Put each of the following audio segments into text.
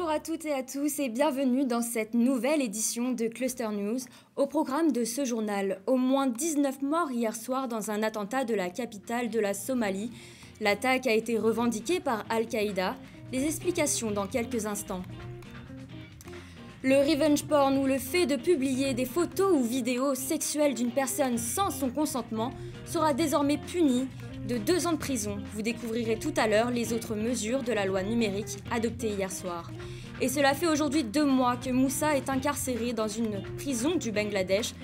Bonjour à toutes et à tous et bienvenue dans cette nouvelle édition de Cluster News. Au programme de ce journal, au moins 19 morts hier soir dans un attentat de la capitale de la Somalie. L'attaque a été revendiquée par Al-Qaïda. Les explications dans quelques instants. Le revenge porn ou le fait de publier des photos ou vidéos sexuelles d'une personne sans son consentement sera désormais puni de 2 ans de prison. Vous découvrirez tout à l'heure les autres mesures de la loi numérique adoptée hier soir. Et cela fait aujourd'hui 2 mois que Moussa est incarcéré dans une prison du Bangladesh.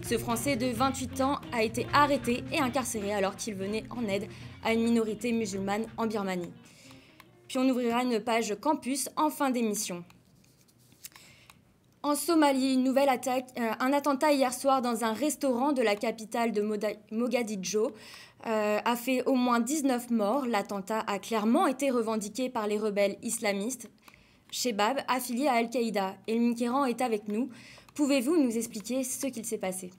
Ce Français de 28 ans a été arrêté et incarcéré alors qu'il venait en aide à une minorité musulmane en Birmanie. Puis on ouvrira une page campus en fin d'émission. En Somalie, une nouvelle attaque, un attentat hier soir dans un restaurant de la capitale de Mogadiscio a fait au moins 19 morts. L'attentat a clairement été revendiqué par les rebelles islamistes, Chebab, affiliés à Al-Qaïda. Elmine Kéran est avec nous. Pouvez-vous nous expliquer ce qu'il s'est passé ?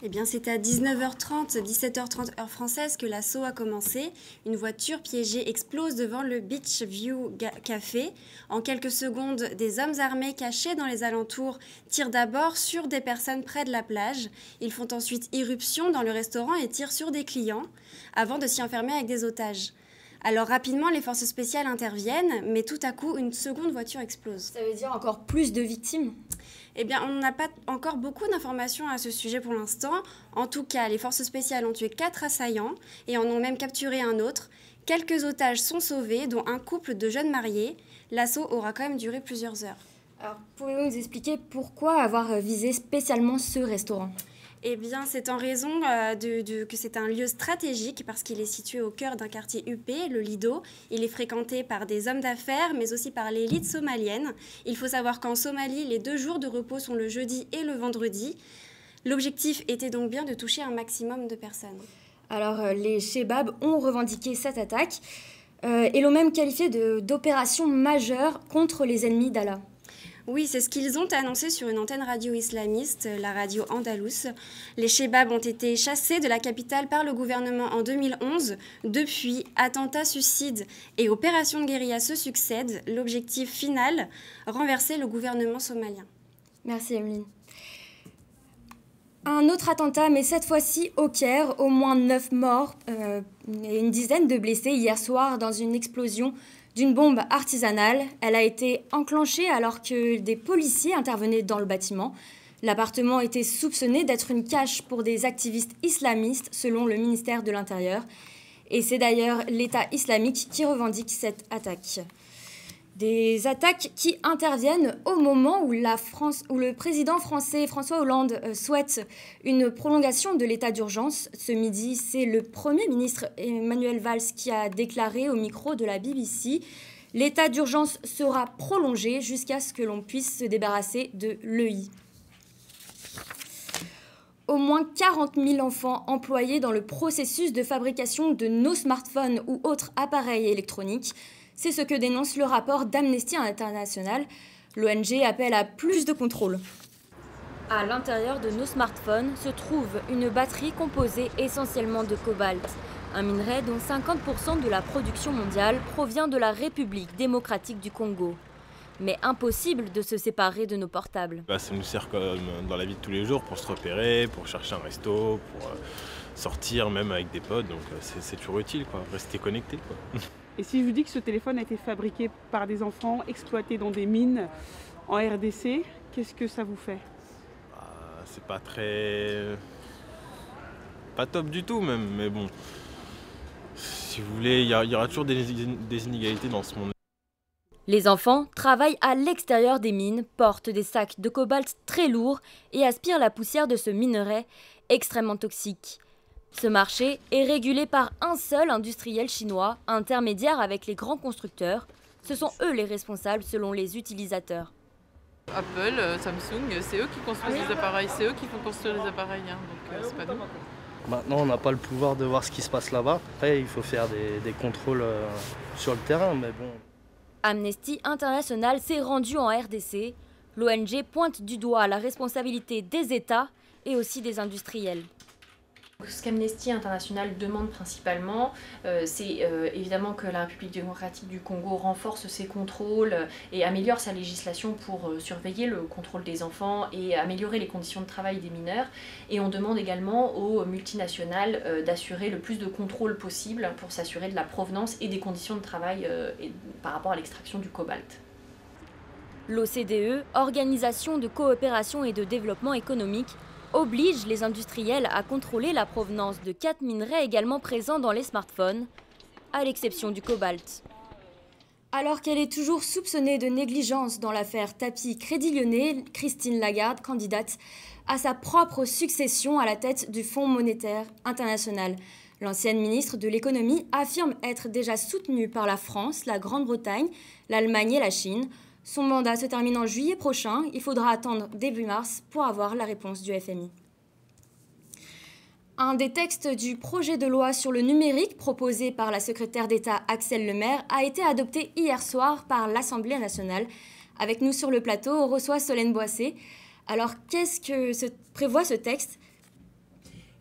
Eh bien, c'est à 19h30, 17h30 heure française que l'assaut a commencé. Une voiture piégée explose devant le Beach View Café. En quelques secondes, des hommes armés cachés dans les alentours tirent d'abord sur des personnes près de la plage. Ils font ensuite irruption dans le restaurant et tirent sur des clients avant de s'y enfermer avec des otages. Alors rapidement, les forces spéciales interviennent, mais tout à coup, une seconde voiture explose. Ça veut dire encore plus de victimes ? Eh bien, on n'a pas encore beaucoup d'informations à ce sujet pour l'instant. En tout cas, les forces spéciales ont tué 4 assaillants et en ont même capturé un autre. Quelques otages sont sauvés, dont un couple de jeunes mariés. L'assaut aura quand même duré plusieurs heures. Alors, pouvez-vous nous expliquer pourquoi avoir visé spécialement ce restaurant ? Eh bien, c'est en raison que c'est un lieu stratégique parce qu'il est situé au cœur d'un quartier huppé, le Lido. Il est fréquenté par des hommes d'affaires, mais aussi par l'élite somalienne. Il faut savoir qu'en Somalie, les 2 jours de repos sont le jeudi et le vendredi. L'objectif était donc bien de toucher un maximum de personnes. Alors, les Chebab ont revendiqué cette attaque et l'ont même qualifiée d'opération majeure contre les ennemis d'Allah. Oui, c'est ce qu'ils ont annoncé sur une antenne radio islamiste, la radio Andalous. Les Chebab ont été chassés de la capitale par le gouvernement en 2011. Depuis, attentats, suicides et opérations de guérilla se succèdent. L'objectif final, renverser le gouvernement somalien. Merci Emeline. Un autre attentat, mais cette fois-ci au Caire, au moins 9 morts et une dizaine de blessés hier soir dans une explosion d'une bombe artisanale. Elle a été enclenchée alors que des policiers intervenaient dans le bâtiment. L'appartement était soupçonné d'être une cache pour des activistes islamistes, selon le ministère de l'Intérieur. Et c'est d'ailleurs l'État islamique qui revendique cette attaque. Des attaques qui interviennent au moment où le président français François Hollande souhaite une prolongation de l'état d'urgence. Ce midi, c'est le Premier ministre Manuel Valls qui a déclaré au micro de la BBC « L'état d'urgence sera prolongé jusqu'à ce que l'on puisse se débarrasser de l'EI ». Au moins 40 000 enfants employés dans le processus de fabrication de nos smartphones ou autres appareils électroniques. C'est ce que dénonce le rapport d'Amnesty International. L'ONG appelle à plus de contrôle. À l'intérieur de nos smartphones se trouve une batterie composée essentiellement de cobalt, un minerai dont 50% de la production mondiale provient de la République démocratique du Congo. Mais impossible de se séparer de nos portables. Ça nous sert comme dans la vie de tous les jours pour se repérer, pour chercher un resto, pour sortir même avec des potes, donc c'est toujours utile, quoi. Rester connecté, quoi. Et si je vous dis que ce téléphone a été fabriqué par des enfants, exploités dans des mines en RDC, qu'est-ce que ça vous fait ? C'est pas top du tout même, mais bon, si vous voulez, il y aura toujours des inégalités dans ce monde. Les enfants travaillent à l'extérieur des mines, portent des sacs de cobalt très lourds et aspirent la poussière de ce minerai extrêmement toxique. Ce marché est régulé par un seul industriel chinois, intermédiaire avec les grands constructeurs. Ce sont eux les responsables selon les utilisateurs. Apple, Samsung, c'est eux qui construisent les appareils, c'est eux qui font construire les appareils, donc c'est pas nous. Maintenant, on n'a pas le pouvoir de voir ce qui se passe là-bas. Après, il faut faire des contrôles sur le terrain, mais bon. Amnesty International s'est rendu en RDC. L'ONG pointe du doigt la responsabilité des États et aussi des industriels. Ce qu'Amnesty International demande principalement, c'est évidemment que la République démocratique du Congo renforce ses contrôles et améliore sa législation pour surveiller le contrôle des enfants et améliorer les conditions de travail des mineurs. Et on demande également aux multinationales d'assurer le plus de contrôle possible pour s'assurer de la provenance et des conditions de travail par rapport à l'extraction du cobalt. L'OCDE, Organisation de coopération et de développement économique, oblige les industriels à contrôler la provenance de 4 minerais également présents dans les smartphones, à l'exception du cobalt. Alors qu'elle est toujours soupçonnée de négligence dans l'affaire Tapie Crédit Lyonnais, Christine Lagarde, candidate à sa propre succession à la tête du Fonds monétaire international. L'ancienne ministre de l'économie affirme être déjà soutenue par la France, la Grande-Bretagne, l'Allemagne et la Chine. Son mandat se termine en juillet prochain. Il faudra attendre début mars pour avoir la réponse du FMI. Un des textes du projet de loi sur le numérique proposé par la secrétaire d'État Axelle Lemaire a été adopté hier soir par l'Assemblée nationale. Avec nous sur le plateau, on reçoit Solène Boissé. Alors, qu'est-ce que prévoit ce texte ?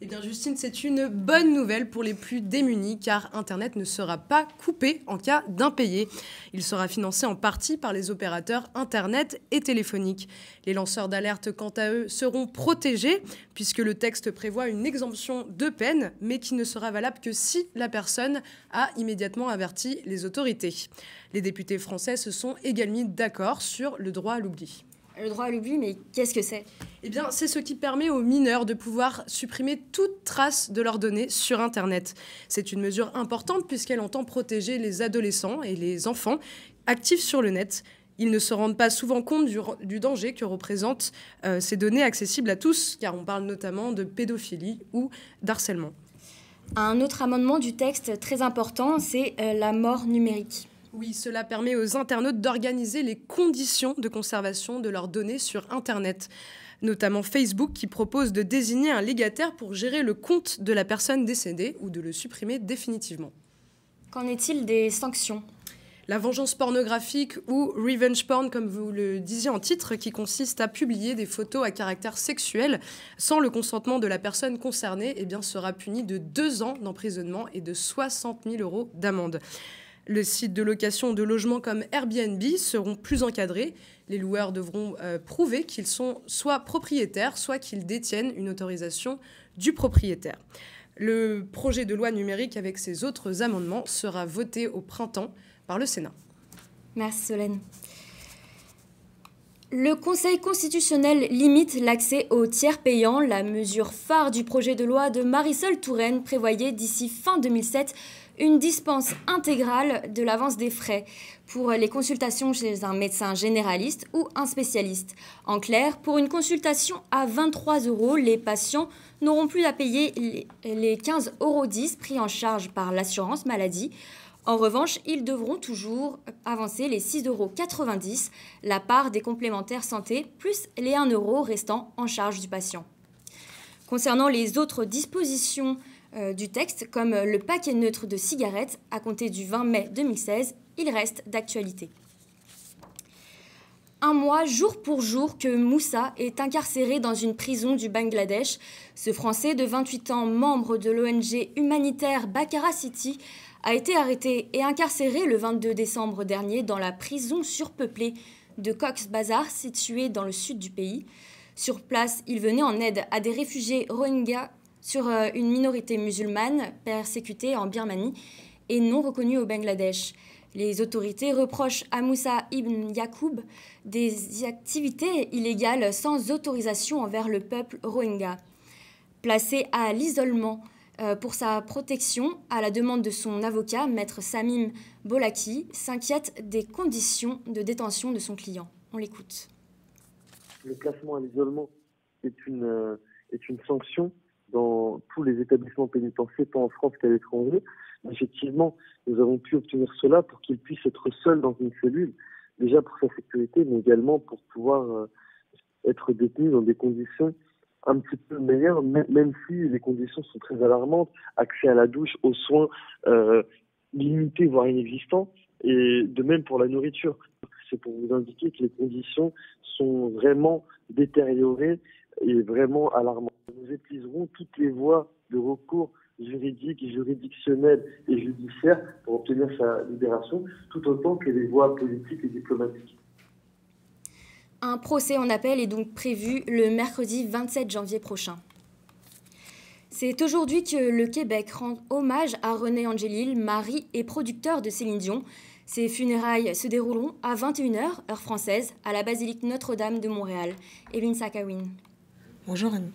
Eh bien Justine, c'est une bonne nouvelle pour les plus démunis car Internet ne sera pas coupé en cas d'impayé. Il sera financé en partie par les opérateurs Internet et téléphoniques. Les lanceurs d'alerte, quant à eux, seront protégés puisque le texte prévoit une exemption de peine mais qui ne sera valable que si la personne a immédiatement averti les autorités. Les députés français se sont également mis d'accord sur le droit à l'oubli. Le droit à l'oubli, mais qu'est-ce que c'est ? Eh bien, c'est ce qui permet aux mineurs de pouvoir supprimer toute trace de leurs données sur Internet. C'est une mesure importante puisqu'elle entend protéger les adolescents et les enfants actifs sur le net. Ils ne se rendent pas souvent compte du danger que représentent ces données accessibles à tous, car on parle notamment de pédophilie ou d'harcèlement. Un autre amendement du texte très important, c'est la mort numérique. Oui, cela permet aux internautes d'organiser les conditions de conservation de leurs données sur Internet. Notamment Facebook qui propose de désigner un légataire pour gérer le compte de la personne décédée ou de le supprimer définitivement. Qu'en est-il des sanctions ? La vengeance pornographique ou revenge porn, comme vous le disiez en titre, qui consiste à publier des photos à caractère sexuel sans le consentement de la personne concernée, eh bien, sera puni de 2 ans d'emprisonnement et de 60 000 € d'amende. Les sites de location de logements comme Airbnb seront plus encadrés. Les loueurs devront prouver qu'ils sont soit propriétaires, soit qu'ils détiennent une autorisation du propriétaire. Le projet de loi numérique avec ses autres amendements sera voté au printemps par le Sénat. Merci Solène. Le Conseil constitutionnel limite l'accès aux tiers payants. La mesure phare du projet de loi de Marisol Touraine prévoyait d'ici fin 2007 une dispense intégrale de l'avance des frais pour les consultations chez un médecin généraliste ou un spécialiste. En clair, pour une consultation à 23 €, les patients n'auront plus à payer les 15,10 € pris en charge par l'assurance maladie. En revanche, ils devront toujours avancer les 6,90 €, la part des complémentaires santé, plus les 1 € restant en charge du patient. Concernant les autres dispositions du texte, comme le paquet neutre de cigarettes, à compter du 20 mai 2016, il reste d'actualité. Un mois, jour pour jour, que Moussa est incarcéré dans une prison du Bangladesh. Ce Français de 28 ans, membre de l'ONG humanitaire Bakara City, a été arrêté et incarcéré le 22 décembre dernier dans la prison surpeuplée de Cox's Bazar, située dans le sud du pays. Sur place, il venait en aide à des réfugiés Rohingyas sur une minorité musulmane persécutée en Birmanie et non reconnue au Bangladesh. Les autorités reprochent à Moussa Ibn Yacoub des activités illégales sans autorisation envers le peuple Rohingya. Placé à l'isolement pour sa protection, à la demande de son avocat, maître Samim Bolaki, s'inquiète des conditions de détention de son client. On l'écoute. Le placement à l'isolement est une sanction dans tous les établissements pénitentiaires, tant en France qu'à l'étranger. Effectivement, nous avons pu obtenir cela pour qu'il puisse être seul dans une cellule, déjà pour sa sécurité, mais également pour pouvoir être détenu dans des conditions un petit peu meilleures, même si les conditions sont très alarmantes, accès à la douche, aux soins limités, voire inexistants, et de même pour la nourriture. C'est pour vous indiquer que les conditions sont vraiment détériorées est vraiment alarmant. Nous utiliserons toutes les voies de recours juridiques, juridictionnelles et judiciaires pour obtenir sa libération, tout autant que les voies politiques et diplomatiques. Un procès en appel est donc prévu le mercredi 27 janvier prochain. C'est aujourd'hui que le Québec rend hommage à René Angélil, mari et producteur de Céline Dion. Ces funérailles se dérouleront à 21h, heure française, à la basilique Notre-Dame de Montréal. Evelyne Sakawin. Bonjour Annie.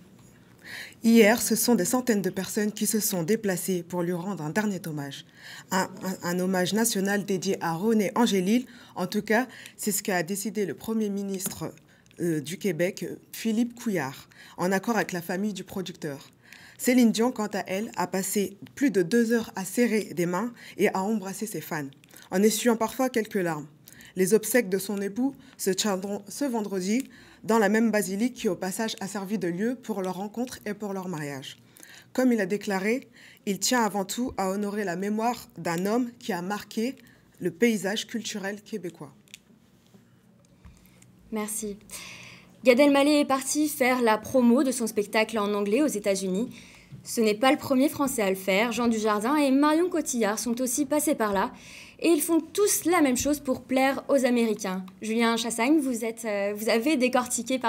Hier, ce sont des centaines de personnes qui se sont déplacées pour lui rendre un dernier hommage. Un hommage national dédié à René Angélil. En tout cas, c'est ce qu'a décidé le Premier ministre du Québec, Philippe Couillard, en accord avec la famille du producteur. Céline Dion, quant à elle, a passé plus de 2 heures à serrer des mains et à embrasser ses fans, en essuyant parfois quelques larmes. Les obsèques de son époux se tiendront ce vendredi dans la même basilique qui, au passage, a servi de lieu pour leur rencontre et pour leur mariage. Comme il a déclaré, il tient avant tout à honorer la mémoire d'un homme qui a marqué le paysage culturel québécois. Merci. Gad Elmaleh est parti faire la promo de son spectacle en anglais aux États-Unis. Ce n'est pas le premier Français à le faire. Jean Dujardin et Marion Cotillard sont aussi passés par là. Et ils font tous la même chose pour plaire aux Américains. Julien Chassagne, vous avez décortiqué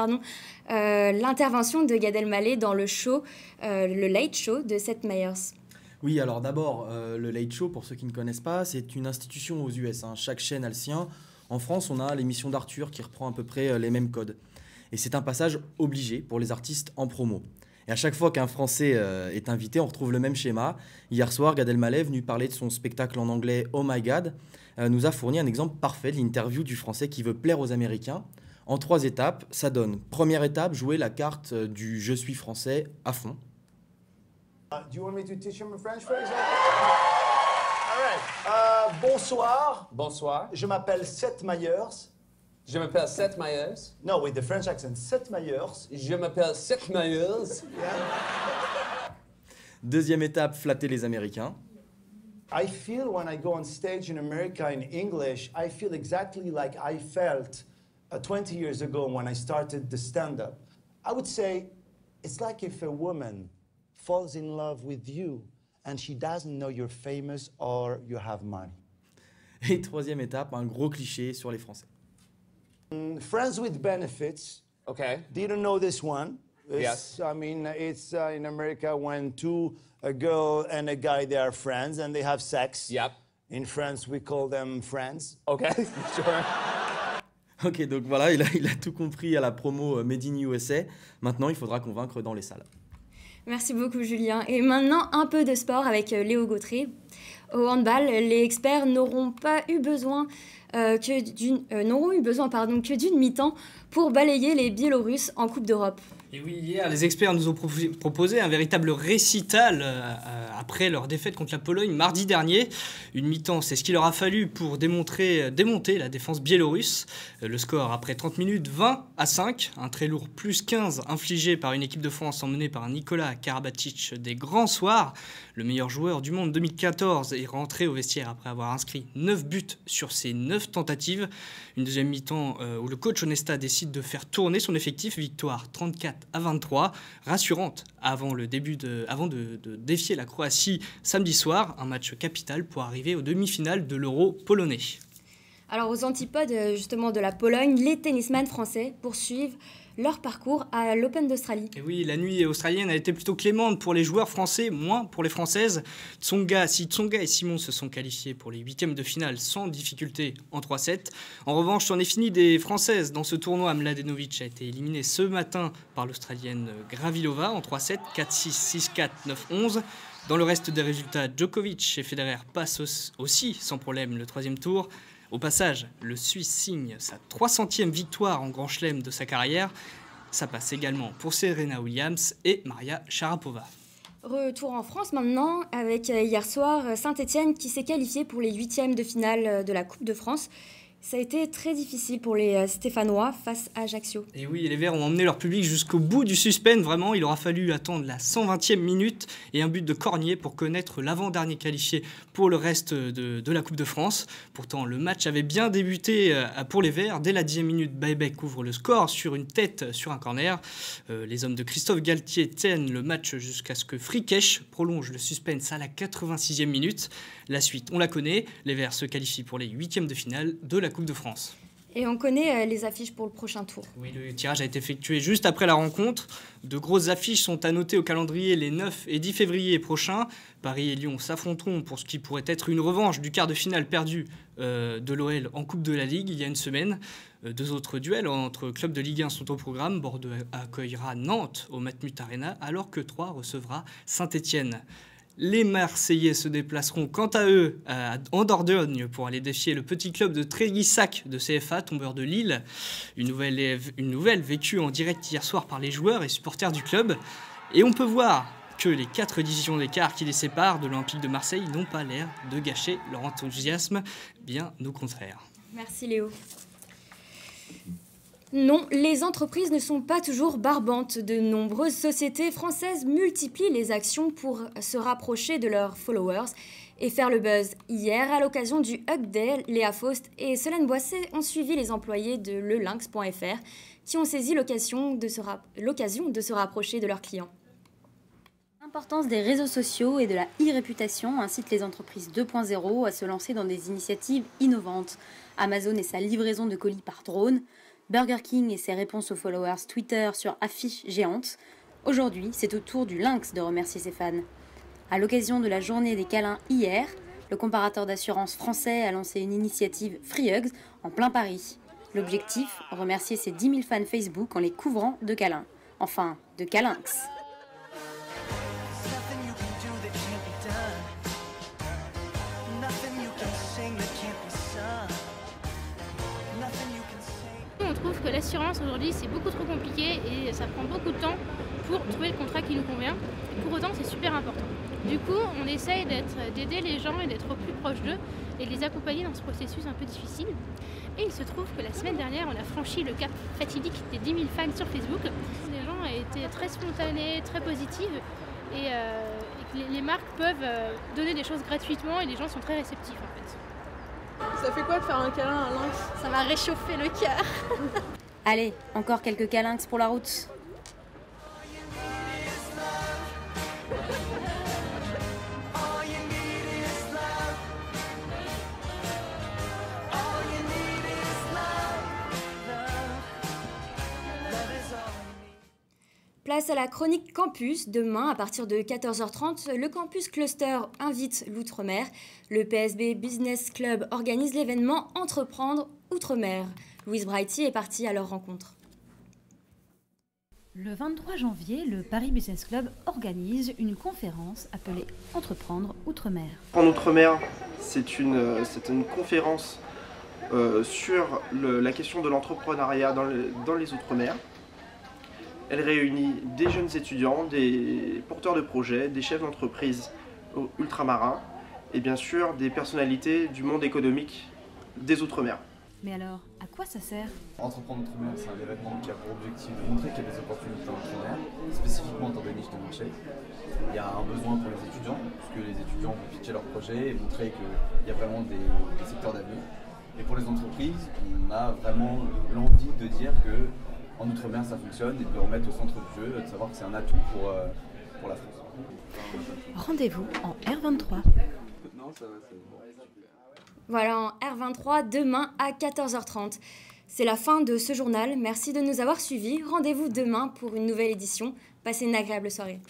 l'intervention de Gad Elmaleh dans le show, le Late Show de Seth Meyers. Oui, alors d'abord, le Late Show, pour ceux qui ne connaissent pas, c'est une institution aux US. Chaque chaîne a le sien. En France, on a l'émission d'Arthur qui reprend à peu près les mêmes codes. Et c'est un passage obligé pour les artistes en promo. Et à chaque fois qu'un Français est invité, on retrouve le même schéma. Hier soir, Gad Elmaleh, venu parler de son spectacle en anglais « Oh my God », nous a fourni un exemple parfait de l'interview du Français qui veut plaire aux Américains. En 3 étapes, ça donne. Première étape, jouer la carte du « Je suis français » à fond. Do you want me to teach him in French, for example? All right. Bonsoir. Bonsoir. Je m'appelle Seth Meyers. Je m'appelle Seth Meyers. No, with the French accent, Seth Meyers. Je m'appelle Seth Meyers. Yeah. Deuxième étape, flatter les Américains. I feel when I go on stage in America in English, I feel exactly like I felt 20 years ago when I started the stand-up. I would say it's like if a woman falls in love with you and she doesn't know you're famous or you have money. Et troisième étape, un gros cliché sur les Français. Friends with benefits. Okay. Didn't know this one. Yes. I mean, it's in America when a girl and a guy, they are friends and they have sex. Yep. In France, we call them friends. Okay, sure. Ok, donc voilà, il a tout compris à la promo Made in USA. Maintenant, il faudra convaincre dans les salles. Merci beaucoup Julien. Et maintenant, un peu de sport avec Léo Gautret. Au handball, les experts n'auront eu besoin que d'une mi-temps pour balayer les Biélorusses en Coupe d'Europe. Et oui, hier, les experts nous ont proposé un véritable récital après leur défaite contre la Pologne mardi dernier. Une mi-temps, c'est ce qu'il leur a fallu pour démonter la défense biélorusse. Le score, après 30 minutes, 20-5. Un très lourd plus 15 infligé par une équipe de France emmenée par Nicolas Karabatic des grands soirs. Le meilleur joueur du monde 2014 est rentré au vestiaire après avoir inscrit 9 buts sur ses 9 tentatives. Une deuxième mi-temps où le coach Onesta décide de faire tourner son effectif. Victoire 34-23, rassurante avant de défier la Croatie samedi soir. Un match capital pour arriver aux demi-finales de l'Euro polonais. Alors aux antipodes justement de la Pologne, les tennisman français poursuivent leur parcours à l'Open d'Australie. Et oui, la nuit australienne a été plutôt clémente pour les joueurs français, moins pour les françaises. Tsonga et Simon se sont qualifiés pour les 8e de finale sans difficulté en 3-7. En revanche, c'en est fini des françaises. Dans ce tournoi, Mladenovic a été éliminée ce matin par l'Australienne Gravilova en 3-7, 4-6, 6-4, 9-11. Dans le reste des résultats, Djokovic et Federer passent aussi sans problème le 3e tour. Au passage, le Suisse signe sa 300e victoire en Grand Chelem de sa carrière. Ça passe également pour Serena Williams et Maria Sharapova. Retour en France maintenant avec hier soir Saint-Étienne qui s'est qualifié pour les 8e de finale de la Coupe de France. Ça a été très difficile pour les Stéphanois face à Ajaccio. Et oui, les Verts ont emmené leur public jusqu'au bout du suspense. Vraiment, il aura fallu attendre la 120e minute et un but de Cornier pour connaître l'avant-dernier qualifié pour le reste de la Coupe de France. Pourtant, le match avait bien débuté pour les Verts. Dès la 10e minute, Baebek ouvre le score sur une tête sur un corner. Les hommes de Christophe Galtier tiennent le match jusqu'à ce que Frikesh prolonge le suspense à la 86e minute. La suite, on la connaît. Les Verts se qualifient pour les 8e de finale de la Coupe de France. Et on connaît les affiches pour le prochain tour. Oui, le tirage a été effectué juste après la rencontre. De grosses affiches sont à noter au calendrier les 9 et 10 février prochains. Paris et Lyon s'affronteront pour ce qui pourrait être une revanche du quart de finale perdu de l'OL en Coupe de la Ligue il y a une semaine. Deux autres duels entre clubs de Ligue 1 sont au programme. Bordeaux accueillera Nantes au Matmut Arena alors que Troyes recevra Saint-Étienne. Les Marseillais se déplaceront quant à eux en Dordogne pour aller défier le petit club de Tréguissac de CFA, tombeur de Lille. Une nouvelle vécue en direct hier soir par les joueurs et supporters du club. Et on peut voir que les 4 divisions d'écart qui les séparent de l'Olympique de Marseille n'ont pas l'air de gâcher leur enthousiasme, bien au contraire. Merci Léo. Non, les entreprises ne sont pas toujours barbantes. De nombreuses sociétés françaises multiplient les actions pour se rapprocher de leurs followers et faire le buzz. Hier, à l'occasion du Hug Day, Léa Faust et Solène Boisset ont suivi les employés de lelynx.fr qui ont saisi l'occasion de se rapprocher de leurs clients. L'importance des réseaux sociaux et de la e-réputation incite les entreprises 2.0 à se lancer dans des initiatives innovantes. Amazon et sa livraison de colis par drone, Burger King et ses réponses aux followers Twitter sur affiches géantes. Aujourd'hui, c'est au tour du Lynx de remercier ses fans. À l'occasion de la journée des câlins hier, le comparateur d'assurance français a lancé une initiative Free Hugs en plein Paris. L'objectif, remercier ses 10 000 fans Facebook en les couvrant de câlins. Enfin, de câlynx. On trouve que l'assurance aujourd'hui c'est beaucoup trop compliqué et ça prend beaucoup de temps pour trouver le contrat qui nous convient. Et pour autant c'est super important. Du coup on essaye d'aider les gens et d'être au plus proche d'eux et de les accompagner dans ce processus un peu difficile. Et il se trouve que la semaine dernière on a franchi le cap fatidique des 10 000 fans sur Facebook. Les gens ont été très spontanés, très positifs et que les marques peuvent donner des choses gratuitement et les gens sont très réceptifs en fait. Ça fait quoi de faire un câlin à un lynx? Ça m'a réchauffé le cœur. Allez, encore quelques câlins pour la route. Place à la chronique Campus. Demain, à partir de 14h30, le Campus Cluster invite l'Outre-mer. Le PSB Business Club organise l'événement Entreprendre Outre-mer. Louise Brighty est partie à leur rencontre. Le 23 janvier, le Paris Business Club organise une conférence appelée Entreprendre Outre-mer. En Outre-mer, c'est une conférence sur la question de l'entrepreneuriat dans les Outre-mer. Elle réunit des jeunes étudiants, des porteurs de projets, des chefs d'entreprise ultramarins et bien sûr des personnalités du monde économique des Outre-mer. Mais alors, à quoi ça sert? Entreprendre Outre-mer, c'est un événement qui a pour objectif de montrer qu'il y a des opportunités en Outre-mer, spécifiquement dans des niches de marché. Il y a un besoin pour les étudiants, puisque les étudiants vont pitcher leurs projets et montrer qu'il y a vraiment des secteurs d'avenir. Et pour les entreprises, on a vraiment l'envie de dire que en Outre-mer ça fonctionne et de le remettre au centre du jeu, de savoir que c'est un atout pour la France. Rendez-vous en R23. Voilà, en R23, demain à 14h30. C'est la fin de ce journal. Merci de nous avoir suivis. Rendez-vous demain pour une nouvelle édition. Passez une agréable soirée.